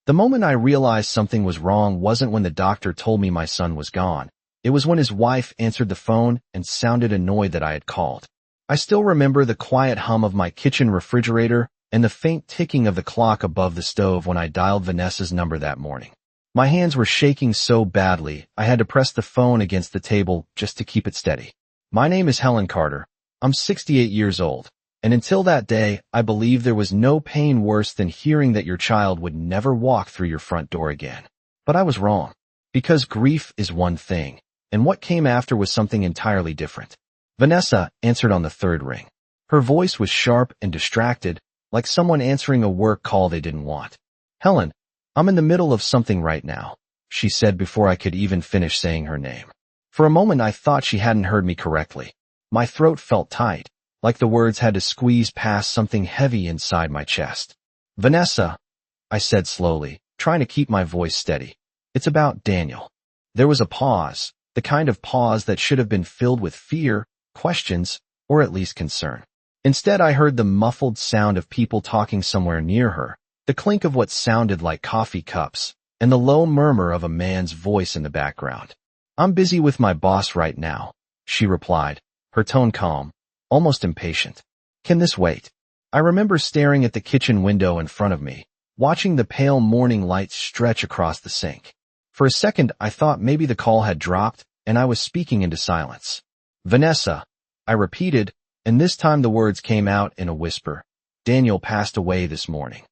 The moment I realized something was wrong wasn't when the doctor told me my son was gone. It was when his wife answered the phone and sounded annoyed that I had called. I still remember the quiet hum of my kitchen refrigerator and the faint ticking of the clock above the stove when I dialed Vanessa's number that morning. My hands were shaking so badly, I had to press the phone against the table just to keep it steady. My name is Helen Carter. I'm 68 years old. And until that day, I believed there was no pain worse than hearing that your child would never walk through your front door again. But I was wrong. Because grief is one thing, and what came after was something entirely different. Vanessa answered on the third ring. Her voice was sharp and distracted, like someone answering a work call they didn't want. Helen, I'm in the middle of something right now, she said before I could even finish saying her name. For a moment I thought she hadn't heard me correctly. My throat felt tight, like the words had to squeeze past something heavy inside my chest. Vanessa, I said slowly, trying to keep my voice steady. It's about Daniel. There was a pause, the kind of pause that should have been filled with fear, questions, or at least concern. Instead, I heard the muffled sound of people talking somewhere near her, the clink of what sounded like coffee cups, and the low murmur of a man's voice in the background. I'm busy with my boss right now, she replied, her tone calm, almost impatient. Can this wait? I remember staring at the kitchen window in front of me, watching the pale morning light stretch across the sink. For a second, I thought maybe the call had dropped, and I was speaking into silence. Vanessa, I repeated, and this time the words came out in a whisper. Daniel passed away this morning.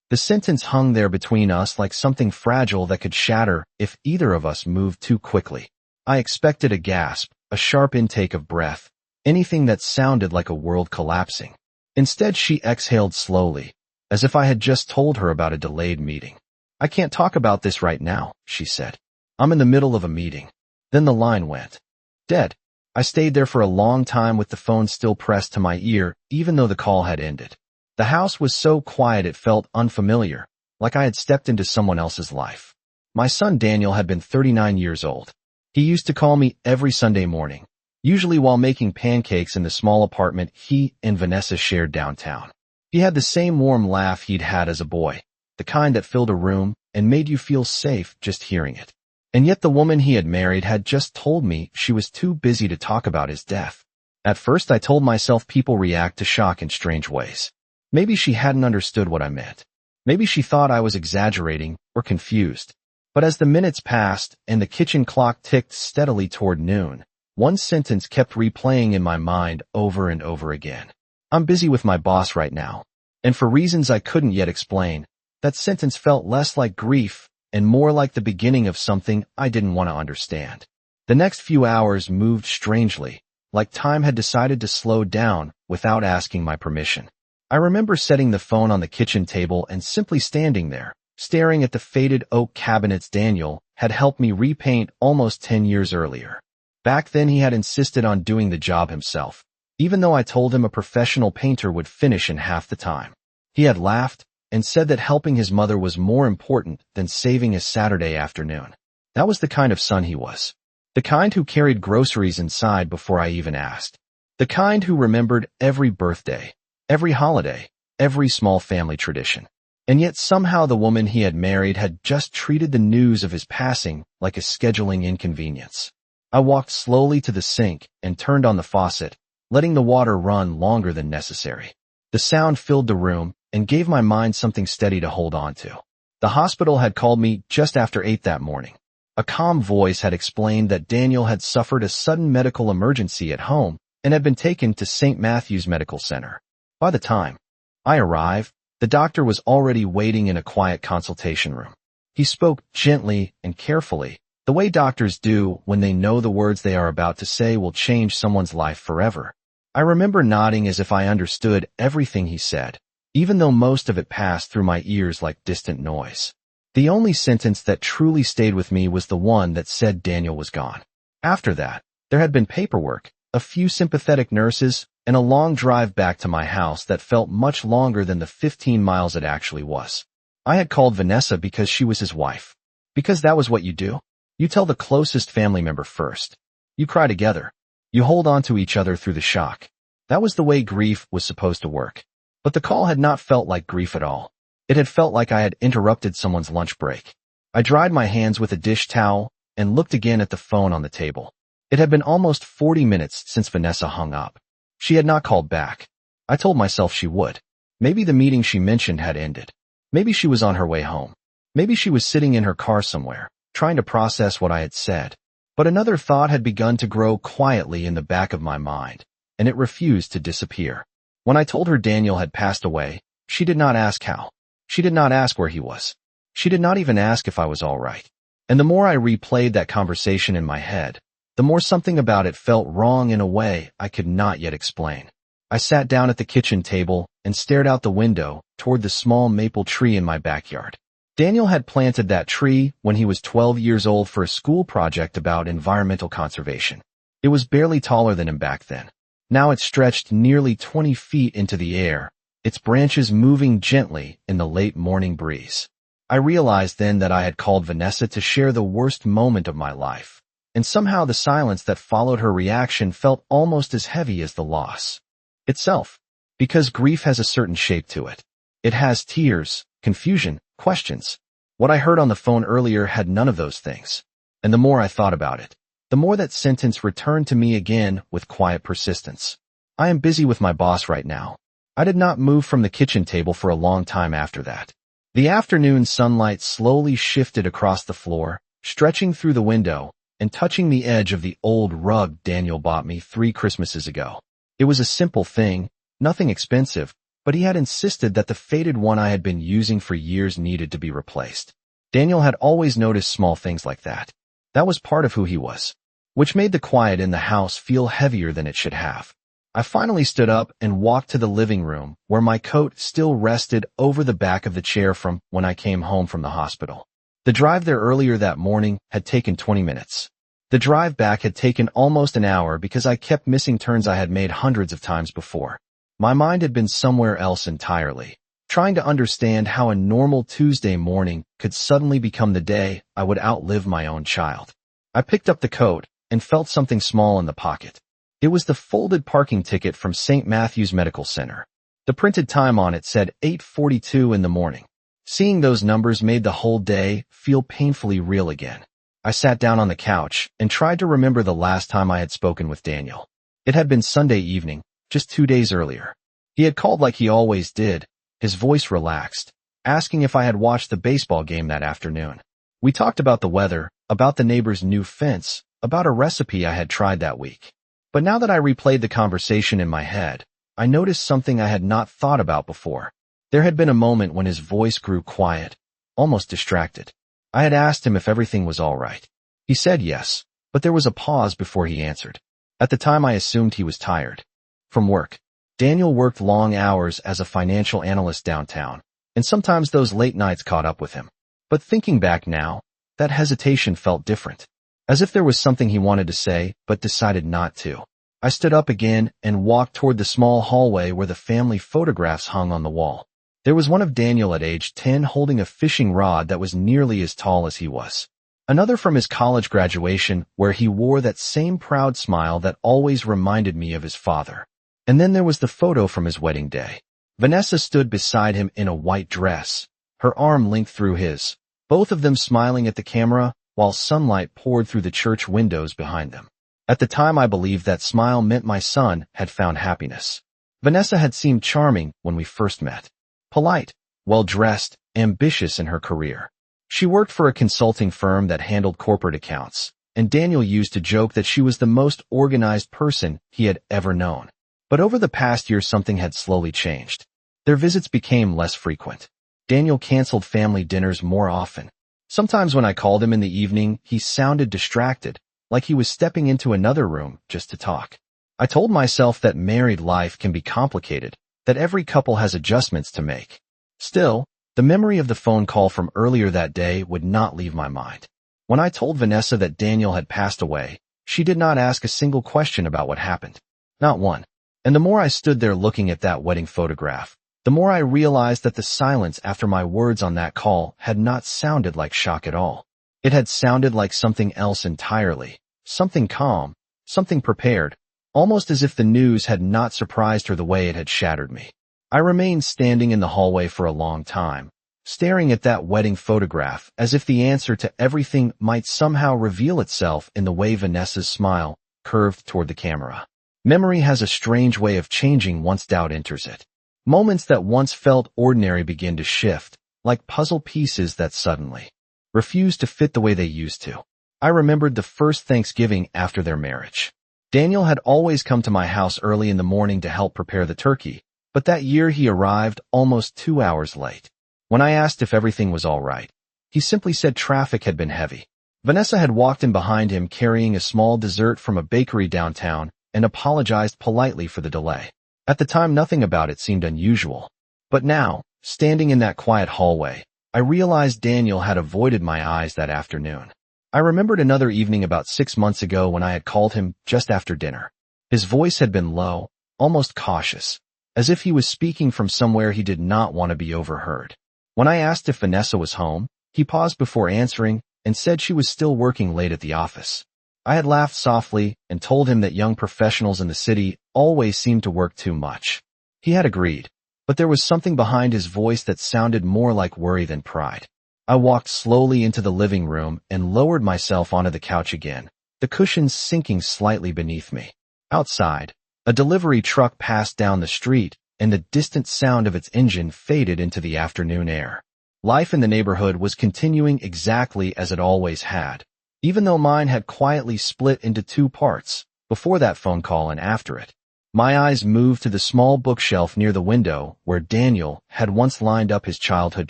The sentence hung there between us like something fragile that could shatter if either of us moved too quickly. I expected a gasp, a sharp intake of breath, anything that sounded like a world collapsing. Instead, she exhaled slowly, as if I had just told her about a delayed meeting. I can't talk about this right now, she said. I'm in the middle of a meeting. Then the line went dead. I stayed there for a long time with the phone still pressed to my ear, even though the call had ended. The house was so quiet it felt unfamiliar, like I had stepped into someone else's life. My son Daniel had been 39 years old. He used to call me every Sunday morning, usually while making pancakes in the small apartment he and Vanessa shared downtown. He had the same warm laugh he'd had as a boy, the kind that filled a room and made you feel safe just hearing it. And yet the woman he had married had just told me she was too busy to talk about his death. At first I told myself people react to shock in strange ways. Maybe she hadn't understood what I meant. Maybe she thought I was exaggerating or confused. But as the minutes passed and the kitchen clock ticked steadily toward noon, one sentence kept replaying in my mind over and over again. I'm busy with my boss right now. And for reasons I couldn't yet explain, that sentence felt less like grief and more like the beginning of something I didn't want to understand. The next few hours moved strangely, like time had decided to slow down without asking my permission. I remember setting the phone on the kitchen table and simply standing there, staring at the faded oak cabinets Daniel had helped me repaint almost 10 years earlier. Back then he had insisted on doing the job himself, even though I told him a professional painter would finish in half the time. He had laughed and said that helping his mother was more important than saving his Saturday afternoon. That was the kind of son he was. The kind who carried groceries inside before I even asked. The kind who remembered every birthday, every holiday, every small family tradition. And yet somehow the woman he had married had just treated the news of his passing like a scheduling inconvenience. I walked slowly to the sink and turned on the faucet, letting the water run longer than necessary. The sound filled the room and gave my mind something steady to hold on to. The hospital had called me just after 8 that morning. A calm voice had explained that Daniel had suffered a sudden medical emergency at home and had been taken to St. Matthew's Medical Center. By the time I arrived, the doctor was already waiting in a quiet consultation room. He spoke gently and carefully, the way doctors do when they know the words they are about to say will change someone's life forever. I remember nodding as if I understood everything he said, even though most of it passed through my ears like distant noise. The only sentence that truly stayed with me was the one that said Daniel was gone. After that, there had been paperwork, a few sympathetic nurses, and a long drive back to my house that felt much longer than the 15 miles it actually was. I had called Vanessa because she was his wife. Because that was what you do. You tell the closest family member first. You cry together. You hold on to each other through the shock. That was the way grief was supposed to work. But the call had not felt like grief at all. It had felt like I had interrupted someone's lunch break. I dried my hands with a dish towel and looked again at the phone on the table. It had been almost 40 minutes since Vanessa hung up. She had not called back. I told myself she would. Maybe the meeting she mentioned had ended. Maybe she was on her way home. Maybe she was sitting in her car somewhere, trying to process what I had said. But another thought had begun to grow quietly in the back of my mind, and it refused to disappear. When I told her Daniel had passed away, she did not ask how. She did not ask where he was. She did not even ask if I was all right. And the more I replayed that conversation in my head, the more something about it felt wrong in a way I could not yet explain. I sat down at the kitchen table and stared out the window toward the small maple tree in my backyard. Daniel had planted that tree when he was 12 years old for a school project about environmental conservation. It was barely taller than him back then. Now it stretched nearly 20 feet into the air, its branches moving gently in the late morning breeze. I realized then that I had called Vanessa to share the worst moment of my life, and somehow the silence that followed her reaction felt almost as heavy as the loss itself, because grief has a certain shape to it. It has tears, confusion, questions. What I heard on the phone earlier had none of those things. And the more I thought about it, the more that sentence returned to me again with quiet persistence. I am busy with my boss right now. I did not move from the kitchen table for a long time after that. The afternoon sunlight slowly shifted across the floor, stretching through the window and touching the edge of the old rug Daniel bought me 3 Christmases ago. It was a simple thing, nothing expensive, but he had insisted that the faded one I had been using for years needed to be replaced. Daniel had always noticed small things like that. That was part of who he was, which made the quiet in the house feel heavier than it should have. I finally stood up and walked to the living room, where my coat still rested over the back of the chair from when I came home from the hospital. The drive there earlier that morning had taken 20 minutes. The drive back had taken almost an hour because I kept missing turns I had made hundreds of times before. My mind had been somewhere else entirely, trying to understand how a normal Tuesday morning could suddenly become the day I would outlive my own child. I picked up the coat and felt something small in the pocket. It was the folded parking ticket from St. Matthew's Medical Center. The printed time on it said 8:42 in the morning. Seeing those numbers made the whole day feel painfully real again. I sat down on the couch and tried to remember the last time I had spoken with Daniel. It had been Sunday evening, just 2 days earlier. He had called like he always did, his voice relaxed, asking if I had watched the baseball game that afternoon. We talked about the weather, about the neighbor's new fence, about a recipe I had tried that week. But now that I replayed the conversation in my head, I noticed something I had not thought about before. There had been a moment when his voice grew quiet, almost distracted. I had asked him if everything was all right. He said yes, but there was a pause before he answered. At the time I assumed he was tired. From work. Daniel worked long hours as a financial analyst downtown, and sometimes those late nights caught up with him. But thinking back now, that hesitation felt different. As if there was something he wanted to say, but decided not to. I stood up again and walked toward the small hallway where the family photographs hung on the wall. There was one of Daniel at age 10 holding a fishing rod that was nearly as tall as he was. Another from his college graduation where he wore that same proud smile that always reminded me of his father. And then there was the photo from his wedding day. Vanessa stood beside him in a white dress, her arm linked through his, both of them smiling at the camera while sunlight poured through the church windows behind them. At the time I believed that smile meant my son had found happiness. Vanessa had seemed charming when we first met. Polite, well-dressed, ambitious in her career. She worked for a consulting firm that handled corporate accounts, and Daniel used to joke that she was the most organized person he had ever known. But over the past year something had slowly changed. Their visits became less frequent. Daniel canceled family dinners more often. Sometimes when I called him in the evening, he sounded distracted, like he was stepping into another room just to talk. I told myself that married life can be complicated, that every couple has adjustments to make. Still, the memory of the phone call from earlier that day would not leave my mind. When I told Vanessa that Daniel had passed away, she did not ask a single question about what happened. Not one. And the more I stood there looking at that wedding photograph, the more I realized that the silence after my words on that call had not sounded like shock at all. It had sounded like something else entirely, something calm, something prepared, almost as if the news had not surprised her the way it had shattered me. I remained standing in the hallway for a long time, staring at that wedding photograph as if the answer to everything might somehow reveal itself in the way Vanessa's smile curved toward the camera. Memory has a strange way of changing once doubt enters it. Moments that once felt ordinary begin to shift, like puzzle pieces that suddenly refuse to fit the way they used to. I remembered the first Thanksgiving after their marriage. Daniel had always come to my house early in the morning to help prepare the turkey, but that year he arrived almost 2 hours late. When I asked if everything was all right, he simply said traffic had been heavy. Vanessa had walked in behind him carrying a small dessert from a bakery downtown and apologized politely for the delay. At the time, nothing about it seemed unusual. But now, standing in that quiet hallway, I realized Daniel had avoided my eyes that afternoon. I remembered another evening about 6 months ago when I had called him just after dinner. His voice had been low, almost cautious, as if he was speaking from somewhere he did not want to be overheard. When I asked if Vanessa was home, he paused before answering and said she was still working late at the office. I had laughed softly and told him that young professionals in the city always seemed to work too much. He had agreed, but there was something behind his voice that sounded more like worry than pride. I walked slowly into the living room and lowered myself onto the couch again, the cushions sinking slightly beneath me. Outside, a delivery truck passed down the street, and the distant sound of its engine faded into the afternoon air. Life in the neighborhood was continuing exactly as it always had, even though mine had quietly split into 2 parts, before that phone call and after it. My eyes moved to the small bookshelf near the window where Daniel had once lined up his childhood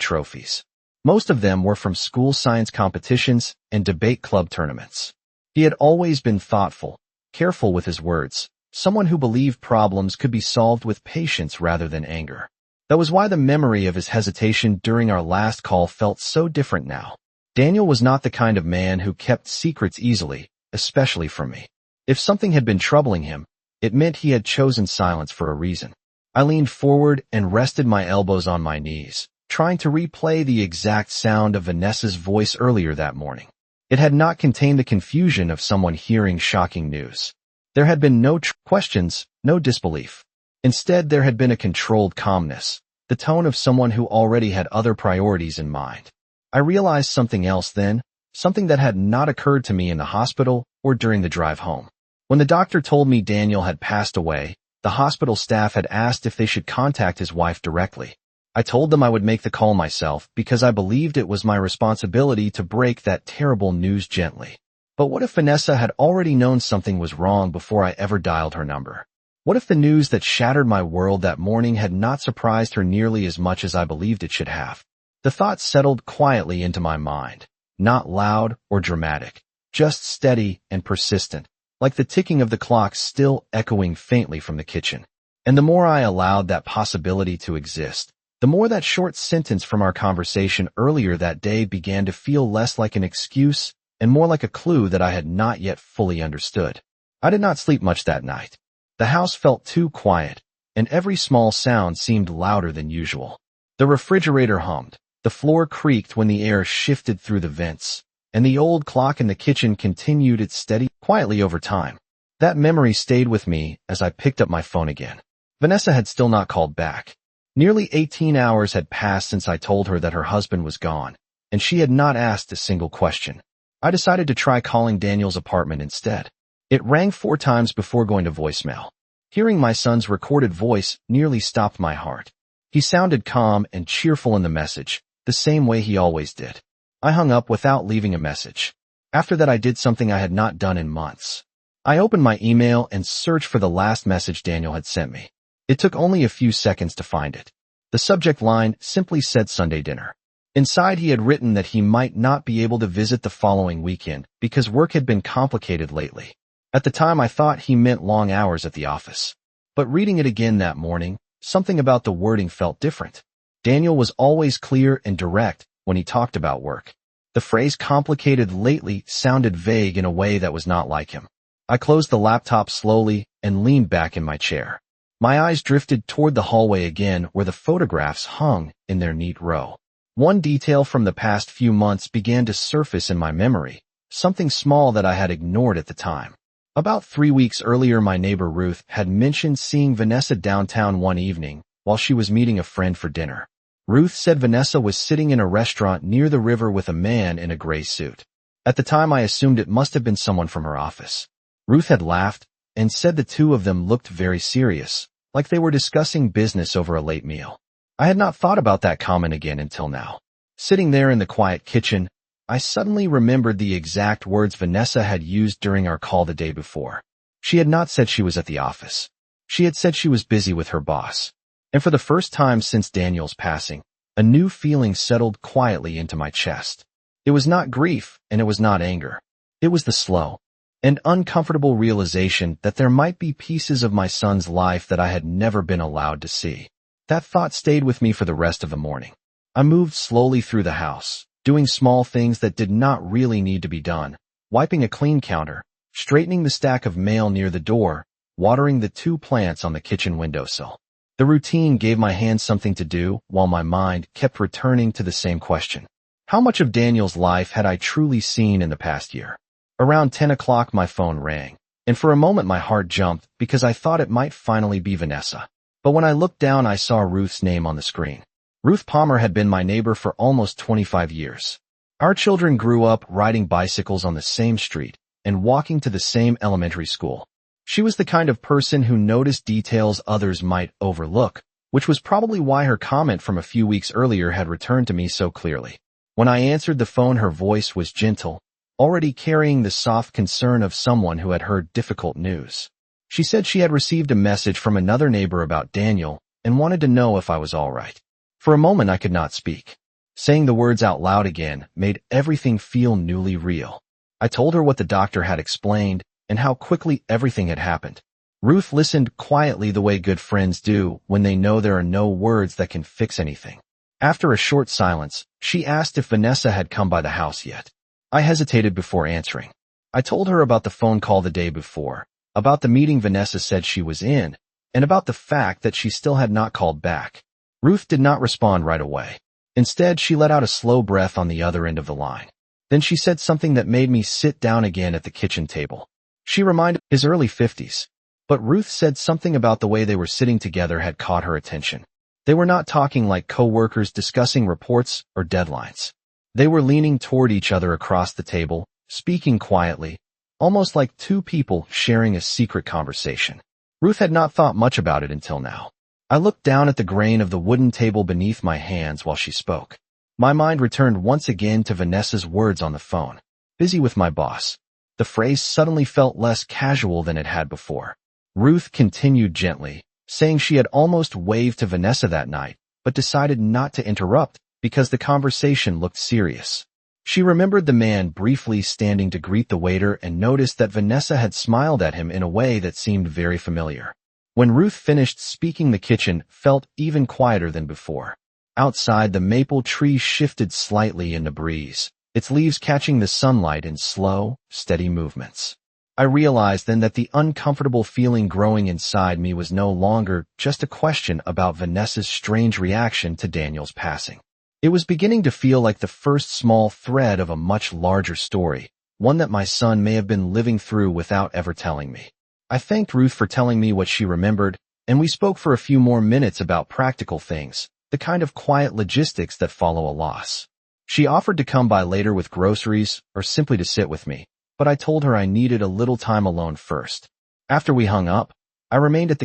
trophies. Most of them were from school science competitions and debate club tournaments. He had always been thoughtful, careful with his words, someone who believed problems could be solved with patience rather than anger. That was why the memory of his hesitation during our last call felt so different now. Daniel was not the kind of man who kept secrets easily, especially from me. If something had been troubling him, it meant he had chosen silence for a reason. I leaned forward and rested my elbows on my knees, trying to replay the exact sound of Vanessa's voice earlier that morning. It had not contained the confusion of someone hearing shocking news. There had been no questions, no disbelief. Instead, there had been a controlled calmness, the tone of someone who already had other priorities in mind. I realized something else then, something that had not occurred to me in the hospital or during the drive home. When the doctor told me Daniel had passed away, the hospital staff had asked if they should contact his wife directly. I told them I would make the call myself because I believed it was my responsibility to break that terrible news gently. But what if Vanessa had already known something was wrong before I ever dialed her number? What if the news that shattered my world that morning had not surprised her nearly as much as I believed it should have? The thought settled quietly into my mind, not loud or dramatic, just steady and persistent, like the ticking of the clock still echoing faintly from the kitchen. And the more I allowed that possibility to exist, the more that short sentence from our conversation earlier that day began to feel less like an excuse and more like a clue that I had not yet fully understood. I did not sleep much that night. The house felt too quiet, and every small sound seemed louder than usual. The refrigerator hummed, the floor creaked when the air shifted through the vents, and the old clock in the kitchen continued its steady quietly over time. That memory stayed with me as I picked up my phone again. Vanessa had still not called back. Nearly 18 hours had passed since I told her that her husband was gone, and she had not asked a single question. I decided to try calling Daniel's apartment instead. It rang 4 times before going to voicemail. Hearing my son's recorded voice nearly stopped my heart. He sounded calm and cheerful in the message, the same way he always did. I hung up without leaving a message. After that, I did something I had not done in months. I opened my email and searched for the last message Daniel had sent me. It took only a few seconds to find it. The subject line simply said Sunday dinner. Inside, he had written that he might not be able to visit the following weekend because work had been complicated lately. At the time, I thought he meant long hours at the office. But reading it again that morning, something about the wording felt different. Daniel was always clear and direct when he talked about work. The phrase complicated lately sounded vague in a way that was not like him. I closed the laptop slowly and leaned back in my chair. My eyes drifted toward the hallway again where the photographs hung in their neat row. One detail from the past few months began to surface in my memory, something small that I had ignored at the time. About 3 weeks earlier, my neighbor Ruth had mentioned seeing Vanessa downtown one evening while she was meeting a friend for dinner. Ruth said Vanessa was sitting in a restaurant near the river with a man in a gray suit. At the time, I assumed it must have been someone from her office. Ruth had laughed and said the two of them looked very serious, like they were discussing business over a late meal. I had not thought about that comment again until now. Sitting there in the quiet kitchen, I suddenly remembered the exact words Vanessa had used during our call the day before. She had not said she was at the office. She had said she was busy with her boss. And for the first time since Daniel's passing, a new feeling settled quietly into my chest. It was not grief, and it was not anger. It was the slow and uncomfortable realization that there might be pieces of my son's life that I had never been allowed to see. That thought stayed with me for the rest of the morning. I moved slowly through the house, doing small things that did not really need to be done, wiping a clean counter, straightening the stack of mail near the door, watering the 2 plants on the kitchen windowsill. The routine gave my hands something to do, while my mind kept returning to the same question. How much of Daniel's life had I truly seen in the past year? Around 10 o'clock my phone rang, and for a moment my heart jumped because I thought it might finally be Vanessa. But when I looked down I saw Ruth's name on the screen. Ruth Palmer had been my neighbor for almost 25 years. Our children grew up riding bicycles on the same street and walking to the same elementary school. She was the kind of person who noticed details others might overlook, which was probably why her comment from a few weeks earlier had returned to me so clearly. When I answered the phone, her voice was gentle, already carrying the soft concern of someone who had heard difficult news. She said she had received a message from another neighbor about Daniel and wanted to know if I was all right. For a moment I could not speak. Saying the words out loud again made everything feel newly real. I told her what the doctor had explained and how quickly everything had happened. Ruth listened quietly the way good friends do when they know there are no words that can fix anything. After a short silence, she asked if Vanessa had come by the house yet. I hesitated before answering. I told her about the phone call the day before, about the meeting Vanessa said she was in, and about the fact that she still had not called back. Ruth did not respond right away. Instead, she let out a slow breath on the other end of the line. Then she said something that made me sit down again at the kitchen table. She reminded me of his early 50s. But Ruth said something about the way they were sitting together had caught her attention. They were not talking like co-workers discussing reports or deadlines. They were leaning toward each other across the table, speaking quietly, almost like two people sharing a secret conversation. Ruth had not thought much about it until now. I looked down at the grain of the wooden table beneath my hands while she spoke. My mind returned once again to Vanessa's words on the phone. Busy with my boss. The phrase suddenly felt less casual than it had before. Ruth continued gently, saying she had almost waved to Vanessa that night, but decided not to interrupt because the conversation looked serious. She remembered the man briefly standing to greet the waiter and noticed that Vanessa had smiled at him in a way that seemed very familiar. When Ruth finished speaking, the kitchen felt even quieter than before. Outside, the maple tree shifted slightly in the breeze, its leaves catching the sunlight in slow, steady movements. I realized then that the uncomfortable feeling growing inside me was no longer just a question about Vanessa's strange reaction to Daniel's passing. It was beginning to feel like the first small thread of a much larger story, one that my son may have been living through without ever telling me. I thanked Ruth for telling me what she remembered, and we spoke for a few more minutes about practical things, the kind of quiet logistics that follow a loss. She offered to come by later with groceries or simply to sit with me, but I told her I needed a little time alone first. After we hung up, I remained at the